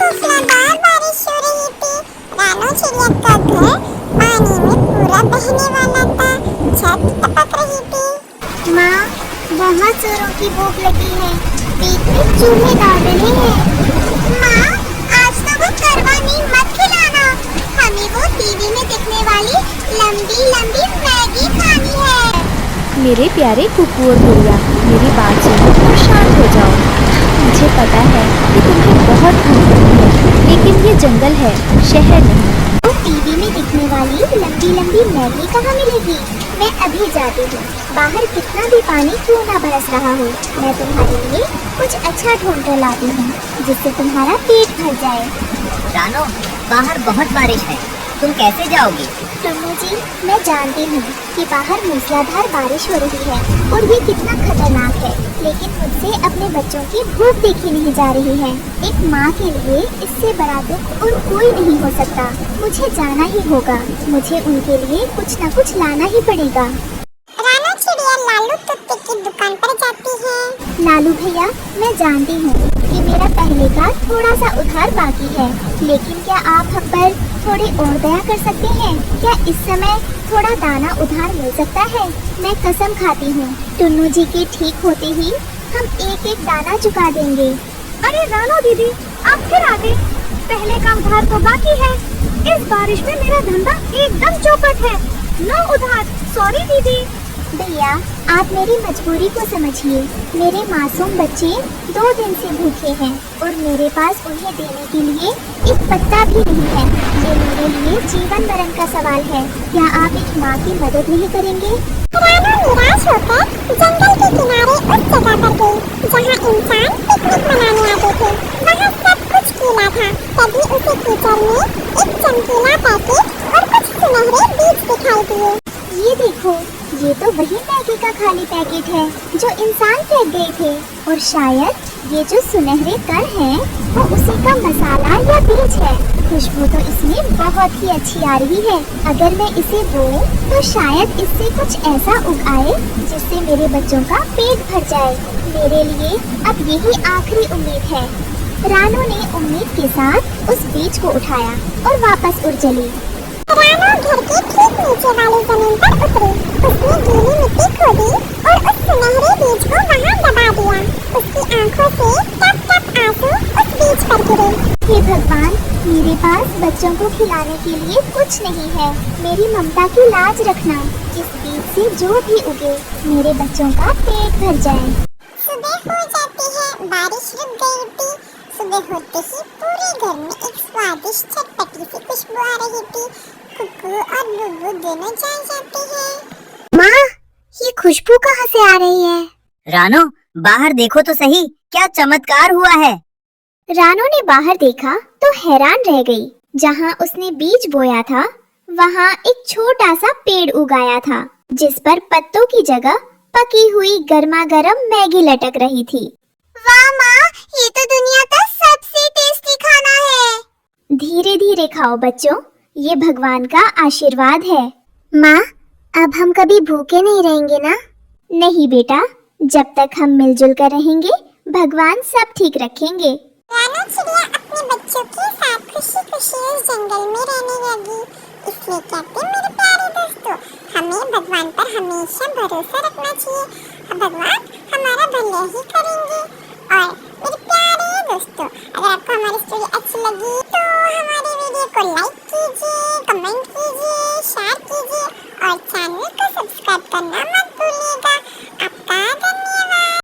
मूसलाधार बारिश हो रही थी। रानू चिड़िया का घर पानी में पूरा बहने वाला था। छत टपक रही थी। माँ, बहुत जोरों की भूख लगी है। पेट में चूहे दौड़ रहे हैं। माँ, आज तो वो करवानी मत खिलाना। हमें वो टीवी में दिखने वाली लंबी लंबी मैगी खानी है। मेरे प्यारे कुकू और गुड़िया, मेरी बात सुनो और शांत हो जाओ। मुझे पता है कि तुम्हें बहुत भूख लगी है, लेकिन ये जंगल है, शहर नहीं। वो टीवी में दिखने वाली लंबी लंबी मैगी कहाँ मिलेगी? मैं अभी जाती हूँ। बाहर कितना भी पानी क्यों ना बरस रहा हो, मैं तुम्हारे लिए कुछ अच्छा ढूंढ कर लाती हूँ, जिससे तुम्हारा पेट भर जाए। रानो, बाहर बहुत बारिश है, तुम कैसे जाओगी? टुन्नू जी, मैं जानती हूँ कि बाहर मूसलाधार बारिश हो रही है और ये कितना खतरनाक है, लेकिन मुझसे अपने बच्चों की भूख देखी नहीं जा रही है। एक माँ के लिए इससे बड़ा दुख और कोई नहीं हो सकता। मुझे जाना ही होगा। मुझे उनके लिए कुछ न कुछ लाना ही पड़ेगा। रानू चिड़िया लालू कुत्ते की दुकान पर जाती है। लालू भैया, मैं जानती हूँ कि मेरा पहले का थोड़ा सा उधार बाकी है, लेकिन क्या आप हम पर थोड़ी और दया कर सकते हैं? क्या इस समय थोड़ा दाना उधार मिल सकता है? मैं कसम खाती हूँ, टुन्नू जी के ठीक होते ही हम एक एक दाना चुका देंगे। अरे रानो दीदी, आप फिर आ गए। पहले का उधार तो बाकी है। इस बारिश में मेरा धंधा एकदम चौपट है। नो उधार, सॉरी दीदी। भैया, आप मेरी मजबूरी को समझिए। मेरे मासूम बच्चे 2 दिन से भूखे हैं और मेरे पास उन्हें देने के लिए एक पत्ता भी नहीं है। ये मेरे लिए जीवन मरण का सवाल है। क्या आप एक माँ की मदद नहीं करेंगे? रानू निराश होकर जंगल के किनारे उस जगह पर गई जहाँ इंसान पिकनिक मनाने आते थे। वहाँ सब कुछ गीला था। तभी उसे कीचड़ में एक चमकीला पैकेट और कुछ सुनहरे बीज दिखाई दिए। ये देखो, ये तो वही मैगी का खाली पैकेट है जो इंसान फेंक गए थे, और शायद ये जो सुनहरे कण हैं वो उसी का मसाला या बीज है। खुशबू तो इसमें बहुत ही अच्छी आ रही है। अगर मैं इसे बोऊं तो शायद इससे कुछ ऐसा उग आए जिससे मेरे बच्चों का पेट भर जाए। मेरे लिए अब यही आखिरी उम्मीद है। रानू ने उम्मीद के साथ उस बीज को उठाया और वापस उड़ चली। रानू घर के ठीक नीचे वाली जमीन पर उतरी। उसने गीली मिट्टी खोदी और उस सुनहरे बीज को वहाँ दबा दिया। उसकी आंखों से टप टप आंसू उस बीज पर गिरे। हे भगवान, मेरे पास बच्चों को खिलाने के लिए कुछ नहीं है। मेरी ममता की लाज रखना। इस बीज से जो भी उगे मेरे बच्चों का पेट भर जाए। सुबह हो जाती है। बारिश रुक गई थी। सुबह होते ही पूरे घर में एक स्वादिष्ट चटपटी सी खुशबू आ रही थी। कुकू और गुगू दोनों जाग जाते हैं। माँ, ये खुशबू कहाँ से आ रही है? रानो, बाहर देखो तो सही, क्या चमत्कार हुआ है। रानू ने बाहर देखा तो हैरान रह गई। जहाँ उसने बीज बोया था वहाँ एक छोटा सा पेड़ उगाया था, जिस पर पत्तों की जगह पकी हुई गर्मा गर्म मैगी लटक रही थी। वाह माँ, ये तो दुनिया का सबसे टेस्टी खाना है। धीरे धीरे खाओ बच्चों, ये भगवान का आशीर्वाद है। माँ, अब हम कभी भूखे नहीं रहेंगे ना? नहीं बेटा, जब तक हम मिलजुल कर रहेंगे भगवान सब ठीक रखेंगे। रानू चिड़िया अपने बच्चों के साथ खुशी खुशी इस जंगल में रहने लगी। इसलिए कहते मेरे प्यारे दोस्तों, हमें भगवान पर हमेशा भरोसा रखना चाहिए। भगवान हमारा भला ही करेंगे। और मेरे प्यारे दोस्तों, अगर आपको हमारी स्टोरी अच्छी लगी तो हमारे वीडियो को लाइक कीजिए, कमेंट कीजिए, शेयर कीजिए और चैनल को सब्सक्राइब करना